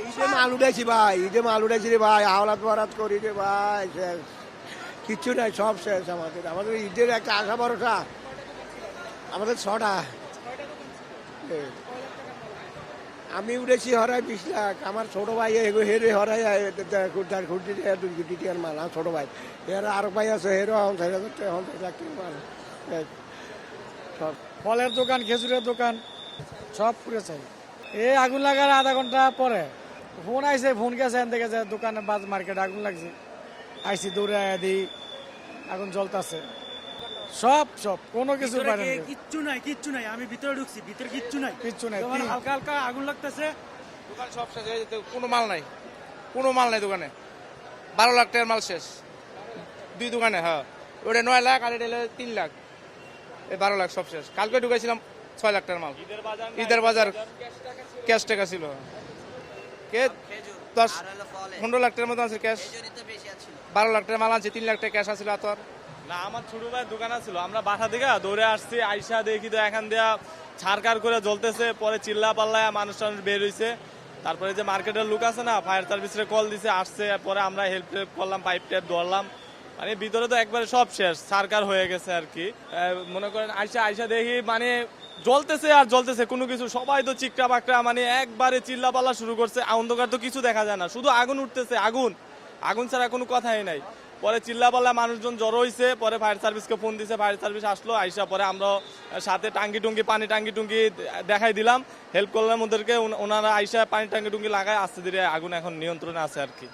ঈদে মাল উঠেছি ভাই, ঈদে মাল উঠেছি রে ভাই, আওলাদ বারাত করি রে ভাই, শেষ কিচ্ছু নাই, সব শেষ। আমাদের ঈদের একটা আশা ভরসা, আমাদের 6টা। আমি উঠেছি হরাই 20 লাখ, আমার ছোট ভাই হেরে হরাই 2 কোটি টাকার মাল, আমার ছোট ভাই। এর আরো ভাই আছে, হেরো 50 লাখ টাকার মাল। সব ফলের দোকান, খেজুরের দোকান সব পুড়ে চাই। এই আগুন লাগার আধা ঘন্টা পরে ফোন আইছে, ফোন গেছে এনতে গেছে দোকানে, বাজ মার্কেট আগুন লাগছে। আইসি দৌড়ে দিই, আগুন জ্বলতেছে। সব সব কোনো কিছু কিচ্ছু নাই, আমি ভিতরে ঢুকছি, ভিতরে কিচ্ছু নাই, কিচ্ছু নাই। হালকা হালকা আগুন লাগতেছে। দোকান সব শেষ হয়ে যেতে, কোনো মাল নাই, কোনো মাল নাই দোকানে। 12 লাখ টাকার মাল শেষ 2 দোকানে। হ্যাঁ, ওটা 9 লাখ আর এটা 3 লাখ, এই 12 লাখ সব শেষ। কালকে ঢুকেছিলাম 6 লাখ টাকার মাল। ঈদের বাজার ক্যাশ টাকা ছিল, কে 10-15 লাখ টাকার মতো আছে ক্যাশ। 12 লাখ টাকার মাল আছে, 3 লাখ টাকা ক্যাশ আছিল। আর না, আমার ছোট ভাইয়ের দোকান ছিল, আমরা বাসা থেকে দৌড়ে আসছি, আইসা দেখি তো এখান দিয়া ছাড়কার করে জ্বলতেছে। পরে চিল্লা পাল্লায় মানুষ টানুষ বের হইছে। তারপরে যে মার্কেটের লোক আছে না, ফায়ার সার্ভিসের কল দিছে, আসছে। পরে আমরা হেল্প করলাম, পাইপ টাইপ ধরলাম। মানে ভিতরে তো একবারে সব শেষ, ছাড়কার হয়ে গেছে আর কি। মনে করেন আইসা দেখি মানে জ্বলতেছে আর জ্বলতেছে, কোনো কিছু। সবাই তো চিকটা বাকটা, মানে একবারে চিল্লা পাল্লা শুরু করছে। অন্ধকার তো কিছু দেখা যায় না, শুধু আগুন উঠতেছে, আগুন আগুন ছাড়া কোনো কথাই নাই। পরে চিল্লা পাল্লা মানুষজন জড়ো হয়েছে। পরে ফায়ার সার্ভিসকে ফোন দিছে, ফায়ার সার্ভিস আসলো। আইসা পরে আমরা সাথে টাঙ্গি টুঙ্গি, পানি টাঙ্গি টুঙ্গি দেখাই দিলাম, হেল্প করলাম ওদেরকে। ওনারা আইসা পানি টাঙ্গি টুঙ্গি লাগায় আস্তে ধীরে আগুন এখন নিয়ন্ত্রণে আছে আর কি।